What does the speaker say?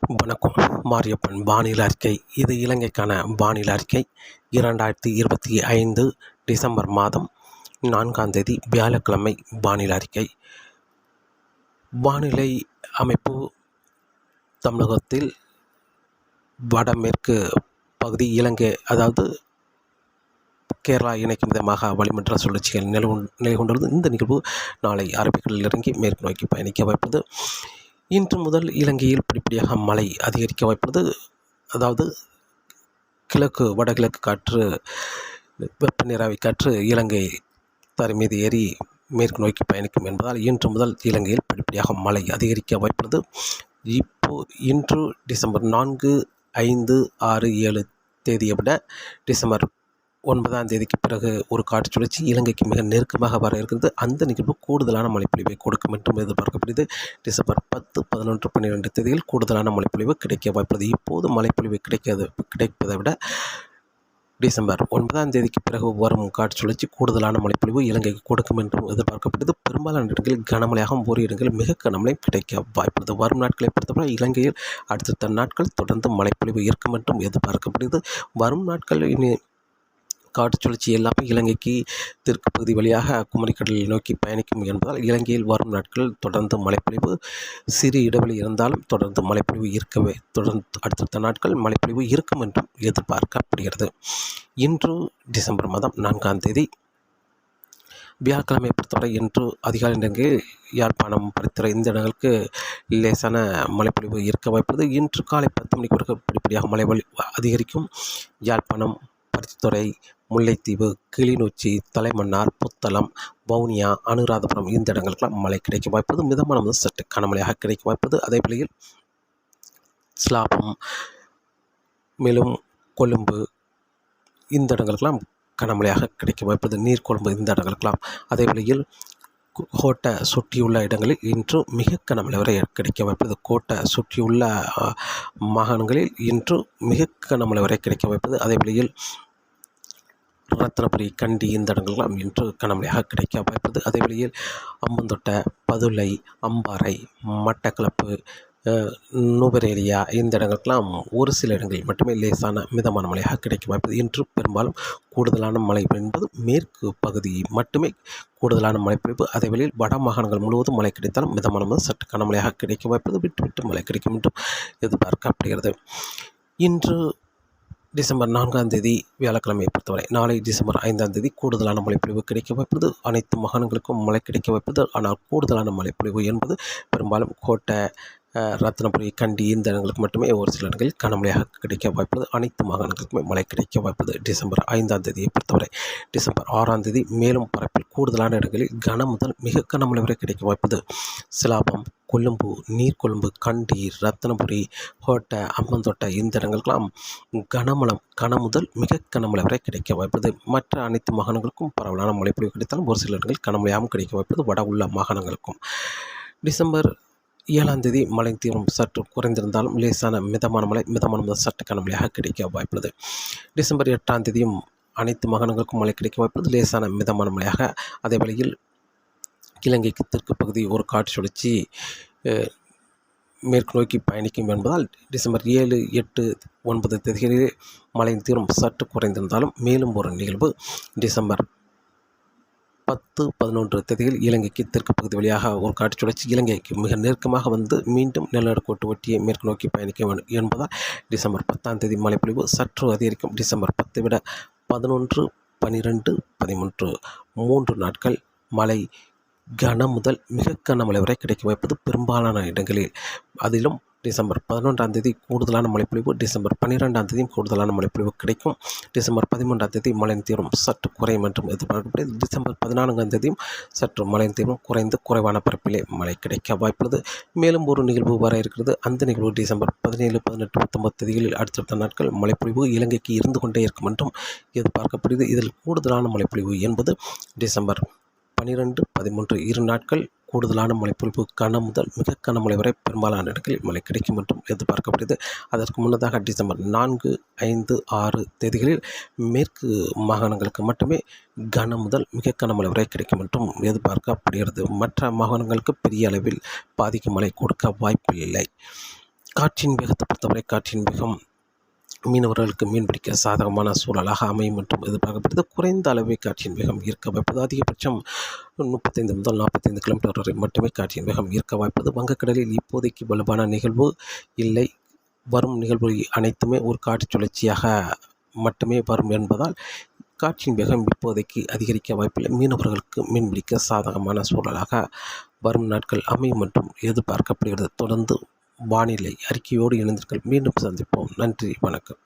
வணக்கம். மாரியப்பன் வானிலை அறிக்கை. இது இலங்கைக்கான வானிலை அறிக்கை. 2025 டிசம்பர் மாதம் 4ஆம் தேதி வியாழக்கிழமை வானிலை அறிக்கை. வானிலை அமைப்பு தமிழகத்தில் வடமேற்கு பகுதி இலங்கை, அதாவது கேரளா இணைக்கும் விதமாக வளிமண்டல சுழற்சிகள் நிலை கொண்டுள்ளது. இந்த நிகழ்வு நாளை அரபிக்கடலில் இறங்கி மேற்கு நோக்கி பயணிக்க வாய்ப்புள்ளது. இன்று முதல் இலங்கையில் படிப்படியாக மழை அதிகரிக்க வாய்ப்புள்ளது. அதாவது வடகிழக்கு காற்று, வெப்பநீராவி காற்று இலங்கை தரை மீது ஏறி மேற்கு நோக்கி பயணிக்கும் என்பதால் இன்று முதல் இலங்கையில் படிப்படியாக மழை அதிகரிக்க வாய்ப்புள்ளது. இன்று டிசம்பர் 4, 5, 6, 7 தேதியை விட டிசம்பர் 9ஆம் தேதிக்கு பிறகு ஒரு காற்று சுழற்சி இலங்கைக்கு மிக நெருக்கமாக வர இருக்கிறது. அந்த நிகழ்வு கூடுதலான மழைப்பொழிவை கொடுக்கும் என்றும் எதிர்பார்க்கப்படுகிறது. டிசம்பர் 10, 11, 12 தேதியில் கூடுதலான மழைப்பொழிவு கிடைக்க வாய்ப்புள்ளது. இப்போது மழைப்பொழிவு கிடைப்பதை விட டிசம்பர் 9ஆம் தேதிக்கு பிறகு வரும் காற்று சுழற்சி கூடுதலான மழைப்பொழிவு இலங்கைக்கு கொடுக்கும் என்றும் எதிர்பார்க்கப்படுகிறது. பெரும்பாலான இடங்களில் கனமழையாகவும் ஒரு இடங்களில் மிக கனமழை கிடைக்க வாய்ப்புள்ளது. வரும் நாட்களை பொறுத்தவரை இலங்கையில் அடுத்த நாட்கள் தொடர்ந்து மழைப்பொழிவு இருக்கும் என்றும் எதிர்பார்க்கப்படுகிறது. வரும் நாட்கள் காற்று சுழற்சி எல்லாமே இலங்கைக்கு தெற்கு பகுதி வழியாக குமரிக்கடலை நோக்கி பயணிக்கும் என்பதால் இலங்கையில் வரும் நாட்கள் தொடர்ந்து மழைப்பொழிவு, சிறு இடைவெளி இருந்தாலும் தொடர்ந்து மழைப்பொழிவு தொடர்ந்து அடுத்த நாட்கள் மழைப்பொழிவு இருக்கும் என்றும் எதிர்பார்க்கப்படுகிறது. இன்று டிசம்பர் மாதம் 4ஆம் தேதி வியாழக்கிழமை பொறுத்தவரை இன்று அதிகாலை நேரங்களில் யாழ்ப்பாணம், பருத்தித்துறை இந்த இடங்களுக்கு லேசான மழைப்பொழிவு இருக்க வாய்ப்புள்ளது. இன்று காலை 10 மணிக்கு பிறகு படிப்படியாக மழை அதிகரிக்கும். யாழ்ப்பாணம், பருத்தித்துறை, முல்லைத்தீவு, கிளிநொச்சி, தலைமன்னார், புத்தளம், வவுனியா, அனுராதபுரம் இந்த இடங்களுக்கெல்லாம் மழை கிடைக்க வாய்ப்பது. மிதமான முதல் சற்று கனமழையாக கிடைக்க வாய்ப்பது. அதே வேளையில் ஸ்லாபம், மேலும் கொழும்பு இந்த இடங்களுக்கெல்லாம் கனமழையாக கிடைக்க வாய்ப்பது. நீர்கொழும்பு இந்த இடங்களுக்கெல்லாம். அதே வேளையில் கோட்டை சுற்றியுள்ள இடங்களில் இன்று மிக கனமழை வரை கிடைக்க வாய்ப்பது. கோட்டை சுற்றியுள்ள மாகாணங்களில் இன்று மிக கனமழை வரை கிடைக்க வாய்ப்பது. அதே வேளையில் ரத்னபுரி, கண்டி இந்த இடங்கள்லாம் இன்று கனமழையாக கிடைக்க வாய்ப்பது. அதே வேளையில் அம்பந்தோட்டை, பதுளை, அம்பாறை, மட்டக்களப்பு, நுவரேலியா இந்த இடங்களுக்கெல்லாம் ஒரு சில இடங்களில் மட்டுமே லேசான மிதமான மழையாக கிடைக்க வாய்ப்பது. இன்று பெரும்பாலும் கூடுதலான மழை என்பது மேற்கு பகுதி மட்டுமே கூடுதலான மழைப்பொழிவு. அதே வேளையில் வட மாகாணங்கள் முழுவதும் மழை கிடைத்தாலும் மிதமான சற்று கனமழையாக கிடைக்க வாய்ப்பது. விட்டு விட்டு மழை கிடைக்கும் என்றும் எதிர்பார்க்கப்படுகிறது. இன்று டிசம்பர் 4ஆம் தேதி வியாழக்கிழமையை பொறுத்தவரை நாளை டிசம்பர் 5ஆம் தேதி கூடுதலான மழைப்பொழிவு கிடைக்க வாய்ப்பது. அனைத்து மாகாணங்களுக்கும் மழை கிடைக்க வாய்ப்பது. ஆனால் கூடுதலான மழைப்பொழிவு என்பது பெரும்பாலும் கோட்டை, ரத்னபுரி, கண்டி இந்த இடங்களுக்கு மட்டுமே ஒரு சில இடங்களில் கனமழையாக கிடைக்க வாய்ப்பது. அனைத்து மாகாணங்களுக்குமே மழை கிடைக்க வாய்ப்பது டிசம்பர் 5ஆம் தேதியை பொறுத்தவரை. டிசம்பர் 6ஆம் தேதி மேலும் பரப்பில் கூடுதலான இடங்களில் கன முதல் மிக கனமழை வரை கிடைக்க வாய்ப்பது. சிலாபம், கொழும்பு, நீர்கொழும்பு, கண்டி, ரத்னபுரி, கோட்டை, அம்பந்தோட்டை இந்த இடங்களுக்கெல்லாம் கன முதல் மிக கனமழை வரை கிடைக்க வாய்ப்பது. மற்ற அனைத்து மாகாணங்களுக்கும் பரவலான மழைப்பொழிவு கிடைத்தாலும் ஒரு சில இடங்களில் கனமழையாகவும் கிடைக்க வாய்ப்பது. வட உள்ள மாகாணங்களுக்கும். டிசம்பர் 7ஆம் தேதி மழை தீவிரம் சற்று குறைந்திருந்தாலும் லேசான மிதமான முதல் சற்று கனமழையாக கிடைக்க வாய்ப்புள்ளது. டிசம்பர் 8ஆம் தேதியும் அனைத்து மாகாணங்களுக்கும் மழை கிடைக்க வாய்ப்புள்ளது. லேசான மிதமான மழையாக. அதே வேளையில் இலங்கைக்கு தெற்கு பகுதி ஒரு காற்று சுழற்சி மேற்கு நோக்கி பயணிக்கும் என்பதால் டிசம்பர் 7, 8, 9 தேதிகளில் மழையின் தீவிரம் சற்று குறைந்திருந்தாலும் மேலும் ஒரு நிகழ்வு டிசம்பர் 10, 11 தேதியில் இலங்கைக்கு தெற்கு பகுதி வழியாக ஒரு காற்று சுழற்சி இலங்கைக்கு மிக நெருக்கமாக வந்து மீண்டும் நிலநடுக்கோட்டு ஒட்டியை மேற்கு நோக்கி பயணிக்க வேண்டும் என்பதால் டிசம்பர் 10ஆம் தேதி மழைப்பொழிவு சற்று அதிகரிக்கும். டிசம்பர் 10 விட 11, 12, 13 3 நாட்கள் மழை கன முதல் மிக கனமழை வரை கிடைக்க வாய்ப்பது பெரும்பாலான இடங்களில். அதிலும் டிசம்பர் 11ஆம் தேதி கூடுதலான மழைப்பொழிவு, டிசம்பர் 12ஆம் தேதியும் கூடுதலான மழைப்பொழிவு கிடைக்கும். டிசம்பர் 13ஆம் தேதி மழையின் தீவிரம் சற்று குறையும் என்றும் எதிர்பார்க்கப்படுகிறது. டிசம்பர் 14ஆம் தேதியும் சற்று மழையின் தீவிரம் குறைந்து குறைவான பரப்பிலே மழை கிடைக்க வாய்ப்புள்ளது. மேலும் ஒரு நிகழ்வு வர இருக்கிறது. அந்த நிகழ்வு டிசம்பர் 17, 18, 19 தேதிகளில் அடுத்தடுத்த நாட்கள் மழைப்பொழிவு இலங்கைக்கு இருந்து கொண்டே இருக்கும் என்றும் எதிர்பார்க்கப்படுகிறது. இதில் கூடுதலான மழைப்பொழிவு என்பது டிசம்பர் 12, 13 2 நாட்கள் கூடுதலான மழைப்பொழிவு கன முதல் மிக கனமழை வரை பெரும்பாலான இடங்களில் மழை கிடைக்கும் என்றும் எதிர்பார்க்கப்படுகிறது. அதற்கு முன்னதாக டிசம்பர் 4, 5, 6 தேதிகளில் மேற்கு மாகாணங்களுக்கு மட்டுமே கன முதல் மிக கனமழை வரை கிடைக்கும் என்றும் எதிர்பார்க்கப்படுகிறது. மற்ற மாகாணங்களுக்கு பெரிய அளவில் பாதிக்கும் மழை கொடுக்க வாய்ப்பில்லை. காற்றின் வேகத்தை பொறுத்தவரை காற்றின் வேகம் மீனவர்களுக்கு மீன்பிடிக்க சாதகமான சூழலாக அமையும் என்றும் எதிர்பார்க்கப்படுது. குறைந்த அளவே காற்றின் வேகம் ஈர்க்க வாய்ப்பது. அதிகபட்சம் 35 முதல் 45 கிலோமீட்டர் வரை மட்டுமே காற்றின் வேகம் ஈர்க்க வாய்ப்பது. வங்கக்கடலில் இப்போதைக்கு வலுவான நிகழ்வு இல்லை. வரும் நிகழ்வு அனைத்துமே ஒரு காற்று சுழற்சியாக மட்டுமே வரும் என்பதால் காற்றின் வேகம் இப்போதைக்கு அதிகரிக்க வாய்ப்பில்லை. மீனவர்களுக்கு மீன்பிடிக்க சாதகமான சூழலாக வரும் நாட்கள் அமையும் என்றும் எதிர்பார்க்கப்படுகிறது. தொடர்ந்து வானிலை அறிக்கையோடு இணைந்தீர்கள். மீண்டும் சந்திப்போம். நன்றி, வணக்கம்.